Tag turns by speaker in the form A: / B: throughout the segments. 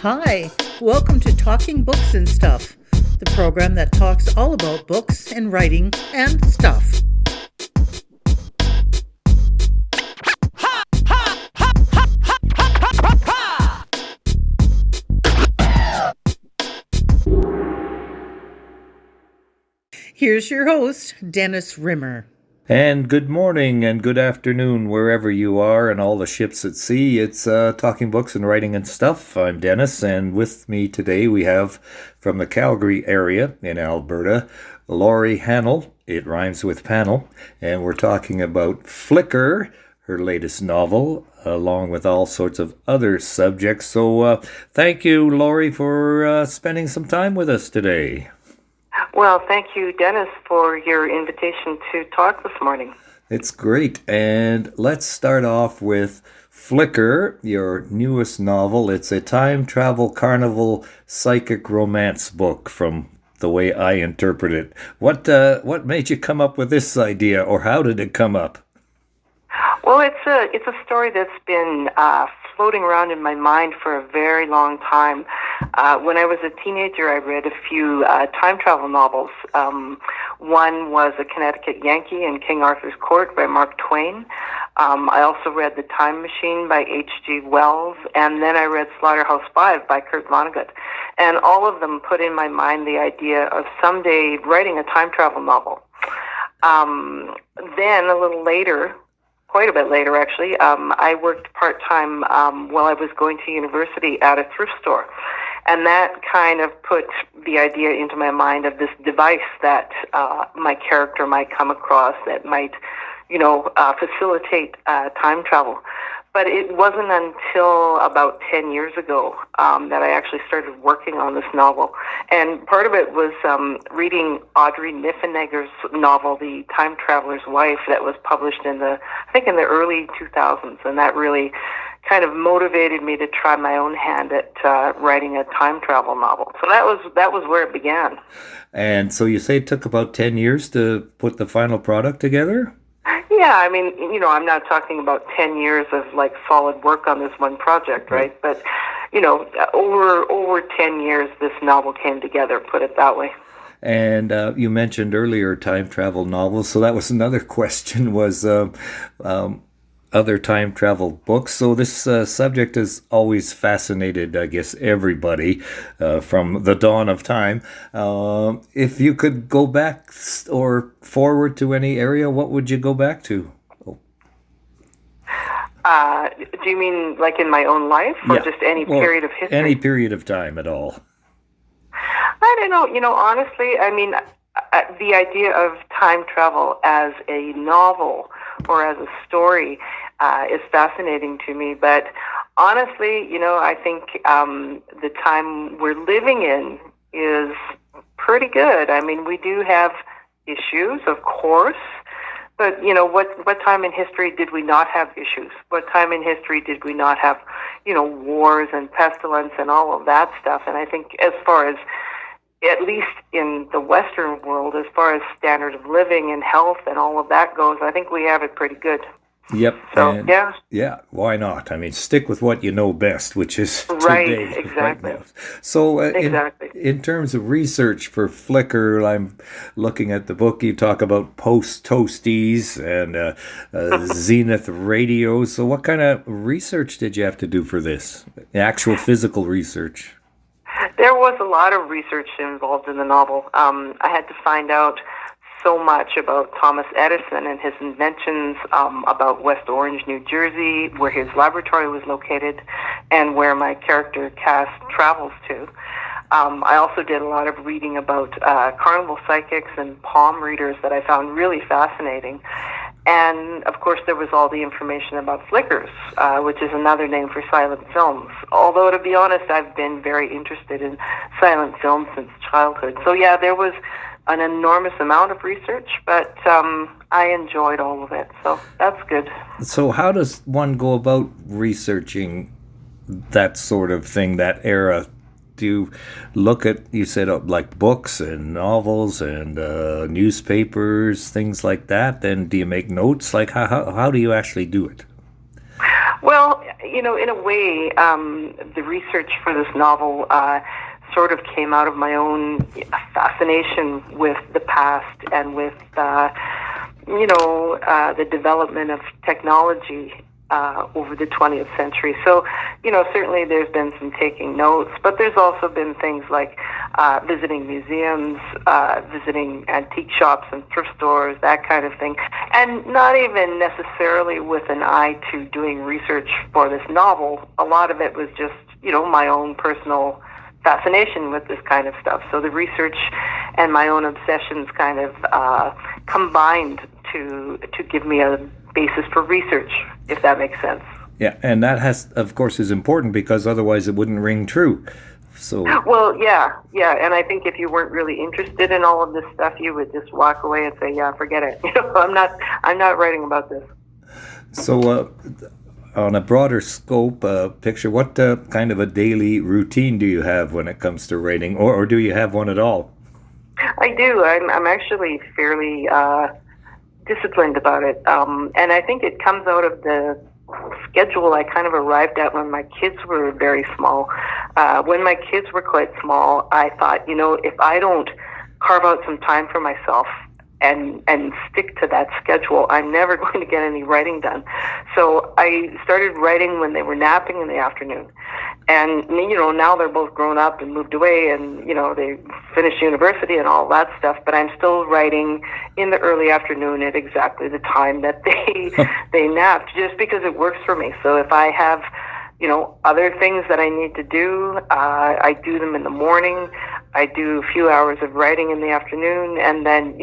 A: Hi, welcome to Talking Books and Stuff, the program that talks all about books and writing and stuff. Here's your host, Dennis Rimmer.
B: And good morning and good afternoon wherever you are and all the ships at sea. It's Talking Books and Writing and Stuff. I'm Dennis, and with me today we have from the Calgary area in Alberta, Laurie Hahnel. It rhymes with panel, and we're talking about Flicker, her latest novel, along with all sorts of other subjects. So thank you, Laurie, for spending some time with us today.
C: Well, thank you, Dennis, for your invitation to talk this morning.
B: It's great. And let's start off with Flicker, your newest novel. It's a time travel carnival psychic romance book from the way I interpret it. What made you come up with this idea, or how did it come up?
C: Well, it's a story that's been floating around in my mind for a very long time. When I was a teenager, I read a few time travel novels. One was A Connecticut Yankee in King Arthur's Court by Mark Twain. I also read The Time Machine by H.G. Wells, and then I read Slaughterhouse-Five by Kurt Vonnegut. And all of them put in my mind the idea of someday writing a time travel novel. Then, a little later, quite a bit later actually, I worked part-time while I was going to university at a thrift store. And that kind of put the idea into my mind of this device that my character might come across that might, facilitate time travel. But it wasn't until about 10 years ago that I actually started working on this novel. And part of it was reading Audrey Niffenegger's novel, The Time Traveler's Wife, that was published in the early 2000s. And that really kind of motivated me to try my own hand at writing a time travel novel. So that was where it began.
B: And so you say it took about 10 years to put the final product together?
C: Yeah, I mean, I'm not talking about 10 years of like solid work on this one project, right? But, over 10 years, this novel came together, put it that way.
B: And you mentioned earlier time travel novels, so that was another question, was other time travel books. So this subject has always fascinated, I guess, everybody from the dawn of time. If you could go back or forward to any area, what would you go back to?
C: Do you mean like in my own life, or just any period of history?
B: Any period of time at all.
C: I don't know. Honestly, I mean, the idea of time travel as a novel or as a story is fascinating to me. But honestly, I think the time we're living in is pretty good. I mean, we do have issues, of course. But, what time in history did we not have issues? What time in history did we not have, wars and pestilence and all of that stuff? And I think as far as, at least in the Western world, as far as standard of living and health and all of that goes, I think we have it pretty good.
B: Yep.
C: So,
B: yeah, why not? I mean, stick with what you know best, which is
C: right,
B: today.
C: exactly.
B: Right now. So
C: exactly.
B: In terms of research for Flicker, I'm looking at the book. You talk about post-toasties and Zenith radios. So what kind of research did you have to do for this? Actual physical research?
C: There was a lot of research involved in the novel. I had to find out so much about Thomas Edison and his inventions, about West Orange, New Jersey, where his laboratory was located, and where my character Cass travels to. I also did a lot of reading about carnival psychics and palm readers that I found really fascinating. And, of course, there was all the information about flickers, which is another name for silent films. Although, to be honest, I've been very interested in silent films since childhood. So, yeah, there was an enormous amount of research, but I enjoyed all of it. So that's good.
B: So how does one go about researching that sort of thing, that era? Do you look at, you said, like books and novels and newspapers, things like that? Then do you make notes? Like how do you actually do it?
C: Well, in a way, the research for this novel sort of came out of my own fascination with the past and with, the development of technology over the 20th century. So, certainly there's been some taking notes, but there's also been things like visiting museums, visiting antique shops and thrift stores, that kind of thing. And not even necessarily with an eye to doing research for this novel. A lot of it was just, my own personal fascination with this kind of stuff. So the research and my own obsessions kind of combined to give me a basis for research, if that makes sense.
B: Yeah, and that of course, is important because otherwise it wouldn't ring true. So.
C: Well, yeah, and I think if you weren't really interested in all of this stuff, you would just walk away and say, "Yeah, forget it." I'm not writing about this.
B: So, on a broader scope picture, what kind of a daily routine do you have when it comes to writing, or do you have one at all?
C: I do. I'm actually fairly disciplined about it, and I think it comes out of the schedule I kind of arrived at when my kids were very small. When my kids were quite small, I thought, if I don't carve out some time for myself and stick to that schedule, I'm never going to get any writing done. So I started writing when they were napping in the afternoon. And, now they're both grown up and moved away and, they finished university and all that stuff, but I'm still writing in the early afternoon at exactly the time that they napped, just because it works for me. So if I have, other things that I need to do, I do them in the morning. I do a few hours of writing in the afternoon, and then,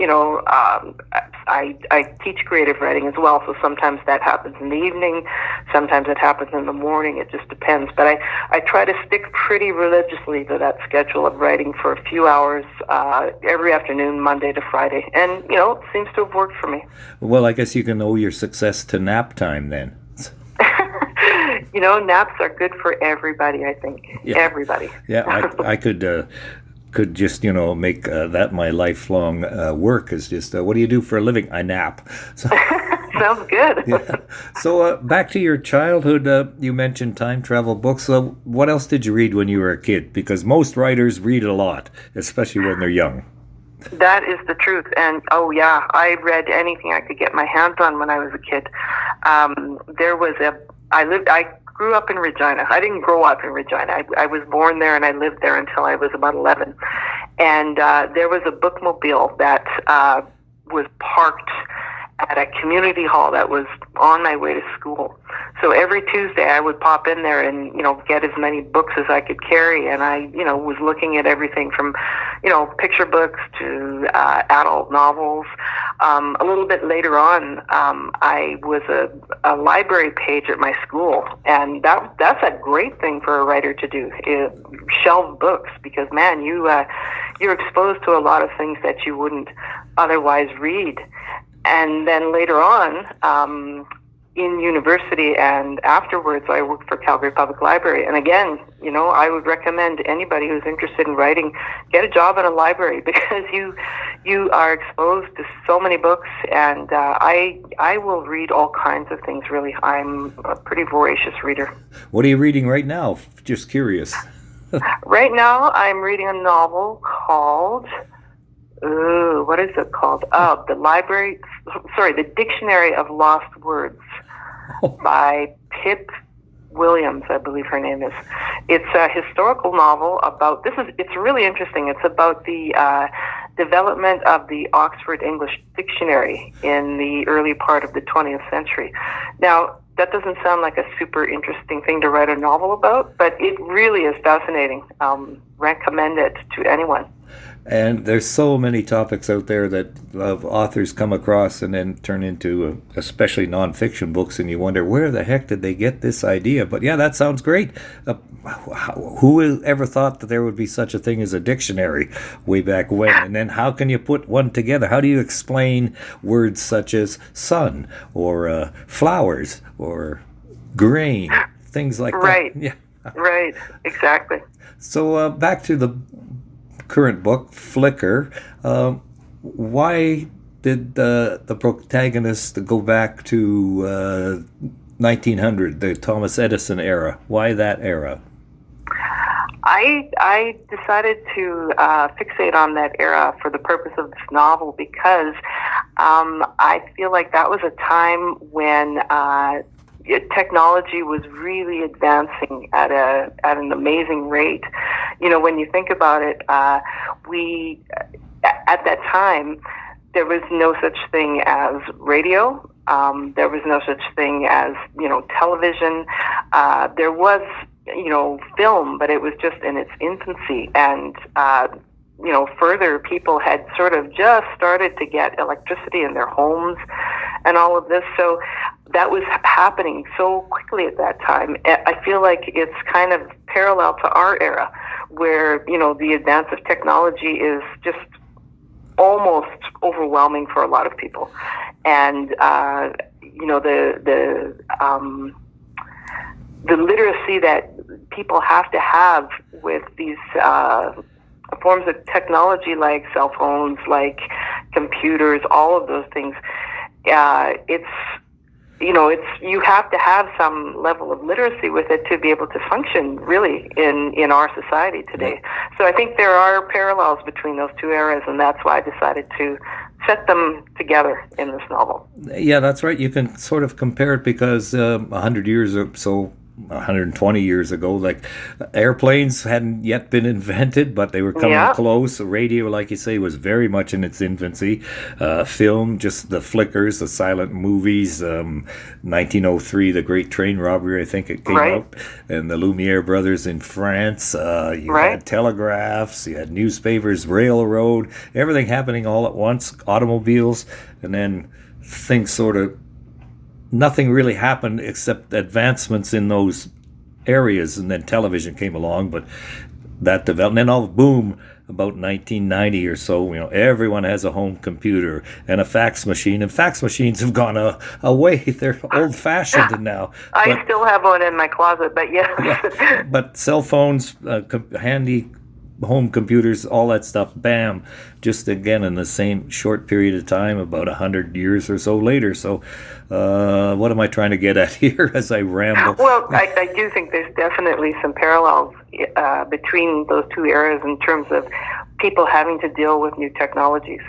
C: I teach creative writing as well, so sometimes that happens in the evening, sometimes it happens in the morning, it just depends. But I try to stick pretty religiously to that schedule of writing for a few hours every afternoon, Monday to Friday, and, it seems to have worked for me.
B: Well, I guess you can owe your success to nap time then.
C: Naps are good for everybody, I think. Yeah. Everybody.
B: Yeah, I could just, make that my lifelong work is just, what do you do for a living? I nap. So,
C: sounds good.
B: Yeah. So back to your childhood, you mentioned time travel books. So what else did you read when you were a kid? Because most writers read a lot, especially when they're young.
C: That is the truth. And, I read anything I could get my hands on when I was a kid. I grew up in Regina. I didn't grow up in Regina. I was born there and I lived there until I was about 11. And there was a bookmobile that was parked at a community hall that was on my way to school. So every Tuesday I would pop in there and, get as many books as I could carry. And I, was looking at everything from, picture books to adult novels. A little bit later on, I was a library page at my school. And that's a great thing for a writer to do, shelve books, because, man, you're exposed to a lot of things that you wouldn't otherwise read. And then later on, in university and afterwards, I worked for Calgary Public Library. And again, I would recommend anybody who's interested in writing, get a job in a library, because you are exposed to so many books. And I will read all kinds of things, really. I'm a pretty voracious reader. What
B: are you reading right now? Just curious.
C: Right now, I'm reading a novel called... what is it called? The Dictionary of Lost Words by Pip Williams, I believe her name is. It's a historical novel about, it's really interesting. It's about the development of the Oxford English Dictionary in the early part of the 20th century. Now, that doesn't sound like a super interesting thing to write a novel about, but it really is fascinating. Recommend it to anyone.
B: And there's so many topics out there that authors come across and then turn into especially nonfiction books, and you wonder, where the heck did they get this idea? But yeah, that sounds great. Who ever thought that there would be such a thing as a dictionary way back when? And then how can you put one together? How do you explain words such as sun or flowers or grain, things like that?
C: Right.
B: Yeah.
C: Right, exactly.
B: So back to the current book, Flicker. Why did the protagonist go back to 1900, the Thomas Edison era. Why that era?
C: I decided to fixate on that era for the purpose of this novel because I feel like that was a time when technology was really advancing at an amazing rate. You know, when you think about it, we at that time there was no such thing as radio. There was no such thing as television. There was film, but it was just in its infancy, and further, people had sort of just started to get electricity in their homes and all of this. So that was happening so quickly at that time. I feel like it's kind of parallel to our era, where the advance of technology is just almost overwhelming for a lot of people, and the literacy that people have to have with these forms of technology, like cell phones, like computers, all of those things. You have to have some level of literacy with it to be able to function really in our society today. So I think there are parallels between those two eras, and that's why I decided to set them together in this novel.
B: Yeah, that's right. You can sort of compare it because 100 years or so, 120 years ago, like airplanes hadn't yet been invented, but they were coming close. Radio, like you say, was very much in its infancy. Film, just the flickers, the silent movies. 1903, the Great Train Robbery, I think it came out, and the Lumiere brothers in France. You had telegraphs, you had newspapers, railroad, everything happening all at once. Automobiles, and then things sort of. Nothing really happened except advancements in those areas, and then television came along, but that developed, and then all boom, about 1990 or so, everyone has a home computer and a fax machine, and fax machines have gone away. They're old-fashioned now.
C: I still have one in my closet, but yeah.
B: But cell phones, handy home computers, all that stuff, bam, just again in the same short period of time, about 100 years or so later. So what am I trying to get at here as I ramble?
C: Well, I do think there's definitely some parallels between those two eras in terms of people having to deal with new technologies.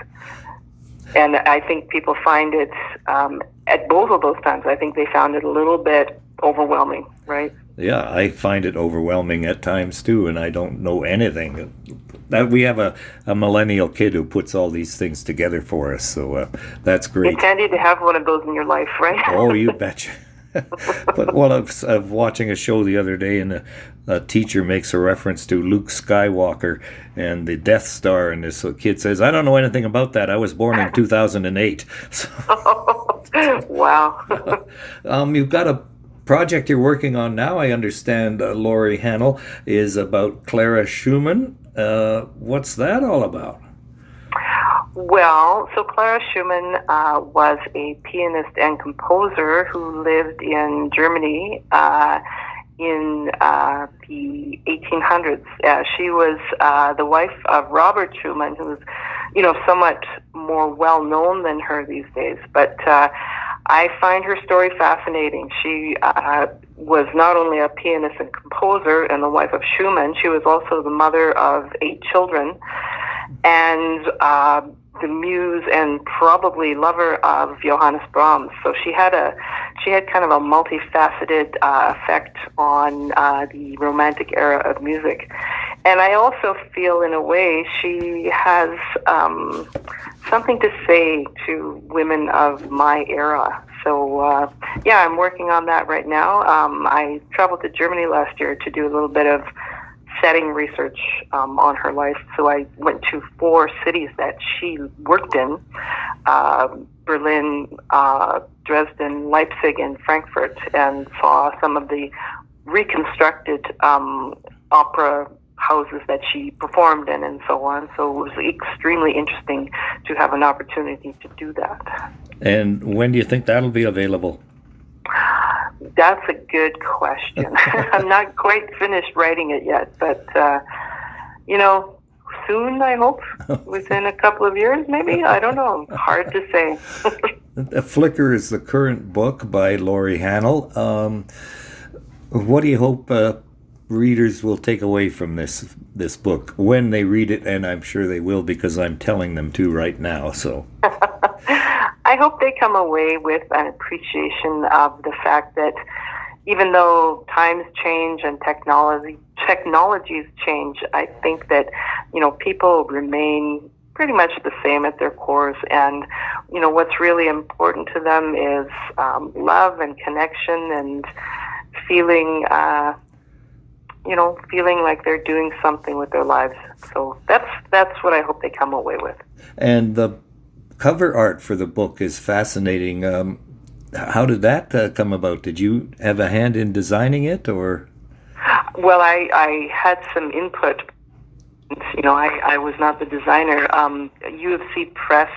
C: And I think people find it, at both of those times, I think they found it a little bit overwhelming, right?
B: Yeah, I find it overwhelming at times too, and I don't know anything. We have a millennial kid who puts all these things together for us, so that's great.
C: It's handy to have one of those in your life, right?
B: Oh, you betcha. But I was watching a show the other day, and a teacher makes a reference to Luke Skywalker and the Death Star, and this kid says, "I don't know anything about that. I was born in 2008." So,
C: wow.
B: You've got a project you're working on now, I understand, Lori Hahnel, is about Clara Schumann. What's that all about?
C: Well, so Clara Schumann was a pianist and composer who lived in Germany in the 1800s. She was the wife of Robert Schumann, who's, somewhat more well-known than her these days. But I find her story fascinating. She was not only a pianist and composer and the wife of Schumann, she was also the mother of 8 children, and the muse and probably lover of Johannes Brahms. So she had kind of a multifaceted effect on the Romantic era of music. And I also feel, in a way, she has something to say to women of my era. So, I'm working on that right now. I traveled to Germany last year to do a little bit of setting research on her life. So I went to 4 cities that she worked in, Berlin, Dresden, Leipzig, and Frankfurt, and saw some of the reconstructed opera houses that she performed in and so on. So it was extremely interesting to have an opportunity to do that.
B: And when do you think that'll be available?
C: That's a good question. I'm not quite finished writing it yet, but, soon, I hope, within a couple of years, maybe. I don't know. Hard to say.
B: Flicker is the current book by Laurie Hahnel. What do you hope readers will take away from this book when they read it? And I'm sure they will, because I'm telling them to right now. So
C: I hope they come away with an appreciation of the fact that even though times change and technologies change, I think that, people remain pretty much the same at their cores. And, what's really important to them is love and connection and feeling, feeling like they're doing something with their lives. So that's what I hope they come away with.
B: And the cover art for the book is fascinating. How did that come about? Did you have a hand in designing it, or?
C: Well, I had some input. I was not the designer. U of C Press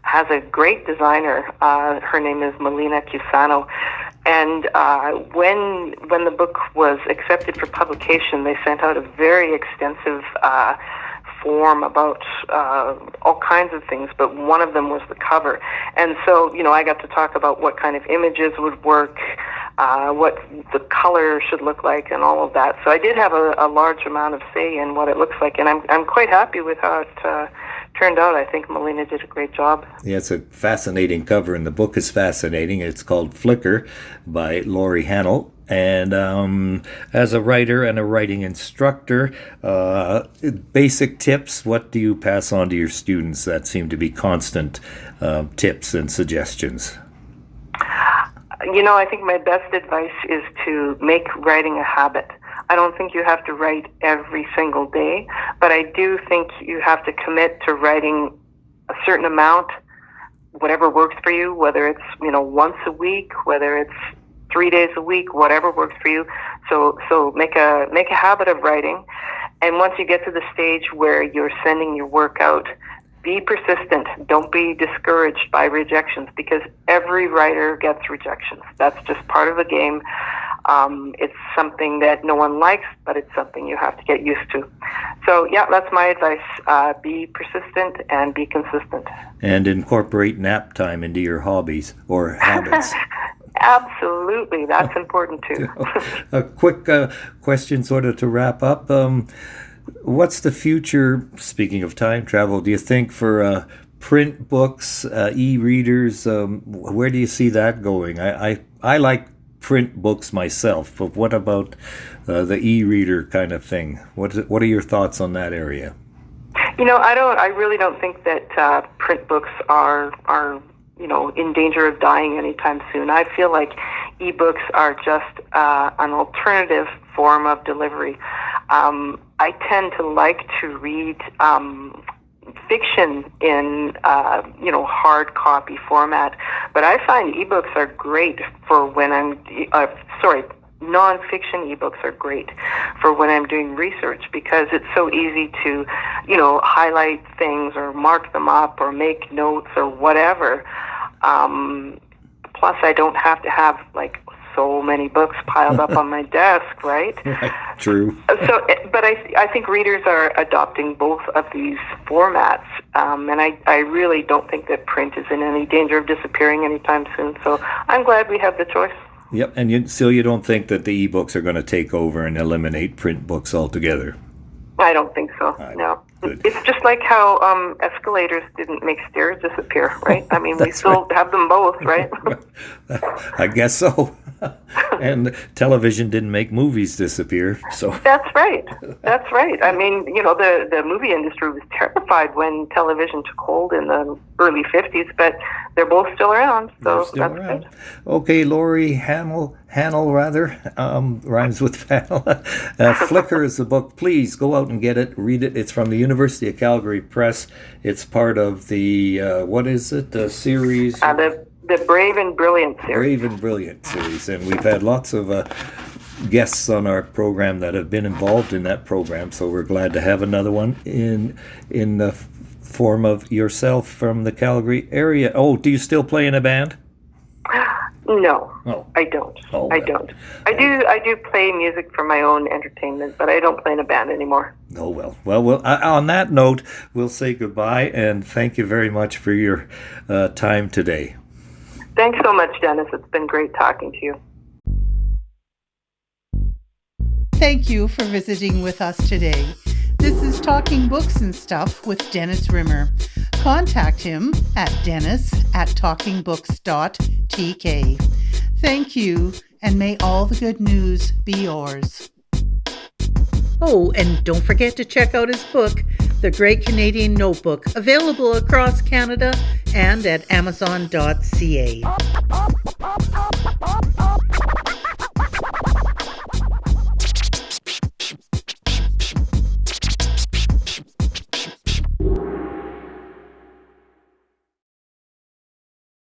C: has a great designer. Her name is Melina Cusano. And when the book was accepted for publication, they sent out a very extensive form about all kinds of things, but one of them was the cover. And so, I got to talk about what kind of images would work, what the color should look like, and all of that. So I did have a large amount of say in what it looks like, and I'm quite happy with how it turned out. I think Melina did a great job.
B: Yeah, it's a fascinating cover, and the book is fascinating. It's called Flicker by Laurie Hahnel. And as a writer and a writing instructor, basic tips, what do you pass on to your students that seem to be constant tips and suggestions?
C: I think my best advice is to make writing a habit. I don't think you have to write every single day, but I do think you have to commit to writing a certain amount, whatever works for you, whether it's, once a week, whether it's 3 days a week, whatever works for you. So make a habit of writing. And once you get to the stage where you're sending your work out, be persistent. Don't be discouraged by rejections, because every writer gets rejections. That's just part of the game. It's something that no one likes, but it's something you have to get used to. So, yeah, that's my advice. Be persistent and be consistent.
B: And incorporate nap time into your hobbies or habits.
C: Absolutely. That's important, too.
B: A quick question sort of to wrap up. What's the future, speaking of time travel, do you think, for print books, e-readers? Where do you see that going? I like print books myself, but what about the e-reader kind of thing? What are your thoughts on that area?
C: I really don't think that print books are in danger of dying anytime soon. I feel like ebooks are just an alternative form of delivery. I tend to like to read fiction in hard copy format, but I find ebooks are great for when I'm non-fiction ebooks are great for when I'm doing research, because it's so easy to highlight things or mark them up or make notes or whatever. Plus I don't have to have so many books piled up on my desk, right?
B: True.
C: So, but I think readers are adopting both of these formats, and I really don't think that print is in any danger of disappearing anytime soon. So I'm glad we have the choice.
B: Yep, and you don't think that the e-books are going to take over and eliminate print books altogether?
C: I don't think so, no. Good. It's just like how escalators didn't make stairs disappear, right? I mean, we still have them both, right?
B: I guess so. And television didn't make movies disappear, so.
C: That's right. I mean, the movie industry was terrified when television took hold in the early 50s, but they're both still around, so that's good.
B: Okay, Laurie Hahnel, rhymes with Hahnel. Flicker is the book. Please go out and get it, read it. It's from the University of Calgary Press. It's part of the, the series?
C: The Brave and Brilliant series.
B: Brave and Brilliant series. And we've had lots of guests on our program that have been involved in that program, so we're glad to have another one in the form of yourself from the Calgary area. Oh, do you still play in a band?
C: No,
B: oh.
C: I don't.
B: Oh, well.
C: I don't. I do play music for my own entertainment, but I don't play in a band anymore.
B: Oh, well. Well, on that note, we'll say goodbye, and thank you very much for your time today.
C: Thanks so much, Dennis. It's been great talking to you.
A: Thank you for visiting with us today. This is Talking Books and Stuff with Dennis Rimmer. Contact him at dennis@talkingbooks.tk. Thank you, and may all the good news be yours. Oh, and don't forget to check out his book, The Great Canadian Notebook, available across Canada and at amazon.ca.